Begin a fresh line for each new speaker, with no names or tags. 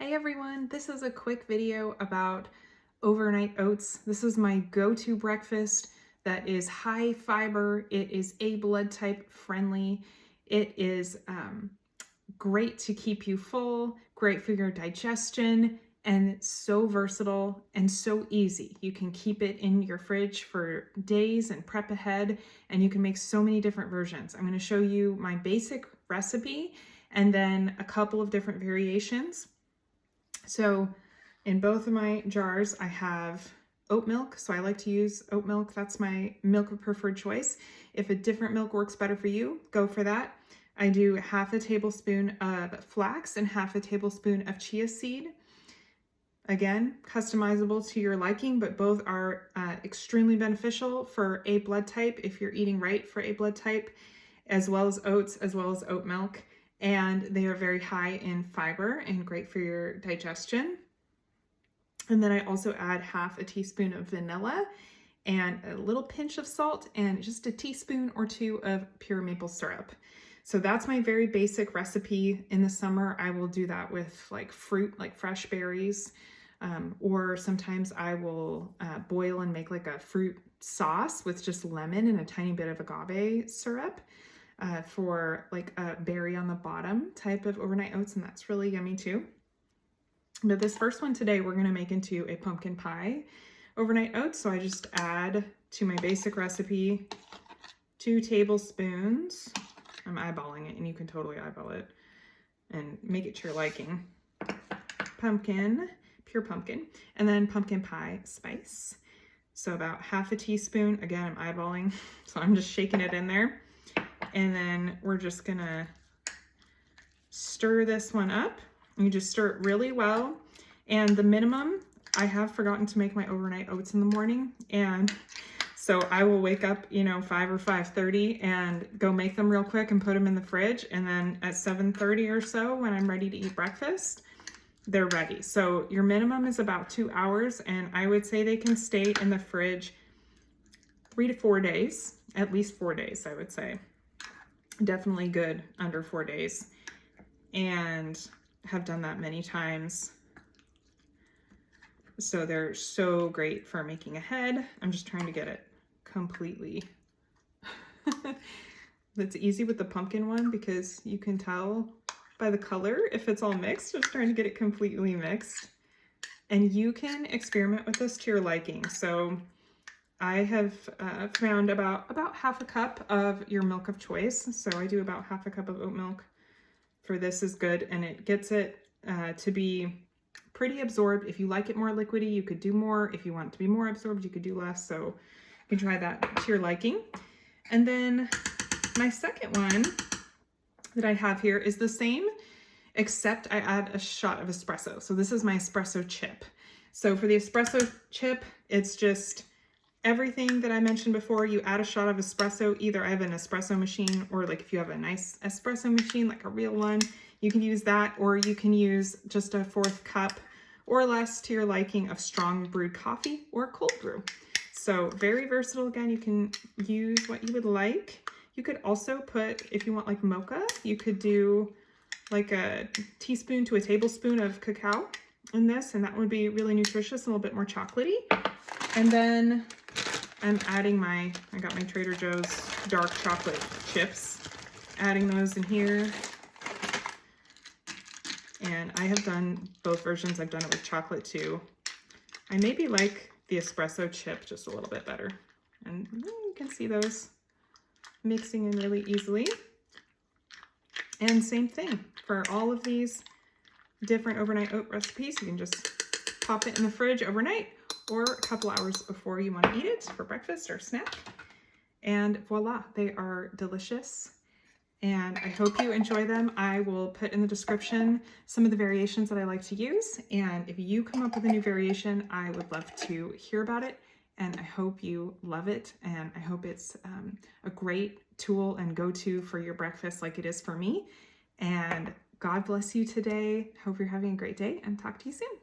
Hey everyone, this is a quick video about overnight oats. This is my go-to breakfast that is high fiber. It is A blood type friendly. It is great to keep you full, great for your digestion, and so versatile and so easy. You can keep it in your fridge for days and prep ahead, and you can make so many different versions. I'm going to show you my basic recipe and then a couple of different variations. So in both of my jars, I have oat milk. So I like to use oat milk. That's my milk of preferred choice. If a different milk works better for you, go for that. I do half a tablespoon of flax and half a tablespoon of chia seed. Again, customizable to your liking, but both are extremely beneficial for A blood type if you're eating right for A blood type, as well as oats, as well as oat milk. And they are very high in fiber and great for your digestion. And then I also add half a teaspoon of vanilla and a little pinch of salt and just a teaspoon or two of pure maple syrup. So that's my very basic recipe. In the summer, I will do that with like fruit, like fresh berries, or sometimes I will boil and make like a fruit sauce with just lemon and a tiny bit of agave syrup. For like a berry on the bottom type of overnight oats, and that's really yummy too. But this first one today, we're going to make into a pumpkin pie overnight oats. So I just add to my basic recipe 2 tablespoons. I'm eyeballing it, and you can totally eyeball it and make it to your liking. Pumpkin, pure pumpkin, and then pumpkin pie spice. So about half a teaspoon. Again, I'm eyeballing, so I'm just shaking it in there. And then we're just gonna stir this one up. You just stir it really well. And the minimum, I have forgotten to make my overnight oats in the morning. And so I will wake up, 5 or 5:30 and go make them real quick and put them in the fridge. And then at 7:30 or so, when I'm ready to eat breakfast, they're ready. So your minimum is about 2 hours. And I would say they can stay in the fridge 3 to 4 days, at least 4 days, I would say. Definitely good under 4 days, and have done that many times. So they're so great for making ahead. I'm just trying to get it completely. That's easy with the pumpkin one because you can tell by the color if it's all mixed. Just trying to get it completely mixed. And you can experiment with this to your liking. So I have found about half a cup of your milk of choice. So I do about half a cup of oat milk for this is good. And it gets it to be pretty absorbed. If you like it more liquidy, you could do more. If you want it to be more absorbed, you could do less. So you can try that to your liking. And then my second one that I have here is the same, except I add a shot of espresso. So this is my espresso chip. So for the espresso chip, it's just everything that I mentioned before. You add a shot of espresso. Either I have an espresso machine, or like if you have a nice espresso machine, like a real one, you can use that, or you can use just a 1/4 cup or less to your liking of strong brewed coffee or cold brew. So very versatile. Again, you can use what you would like. You could also put, if you want like mocha, you could do like a teaspoon to a tablespoon of cacao in this, and that would be really nutritious, a little bit more chocolatey. And then I'm adding I got my Trader Joe's dark chocolate chips, adding those in here. And I have done both versions. I've done it with chocolate too. I maybe like the espresso chip just a little bit better. And you can see those mixing in really easily. And same thing for all of these different overnight oat recipes. You can just pop it in the fridge overnight, or a couple hours before you want to eat it for breakfast or snack. And voila, they are delicious. And I hope you enjoy them. I will put in the description some of the variations that I like to use. And if you come up with a new variation, I would love to hear about it. And I hope you love it. And I hope it's a great tool and go-to for your breakfast like it is for me. And God bless you today. Hope you're having a great day, and talk to you soon.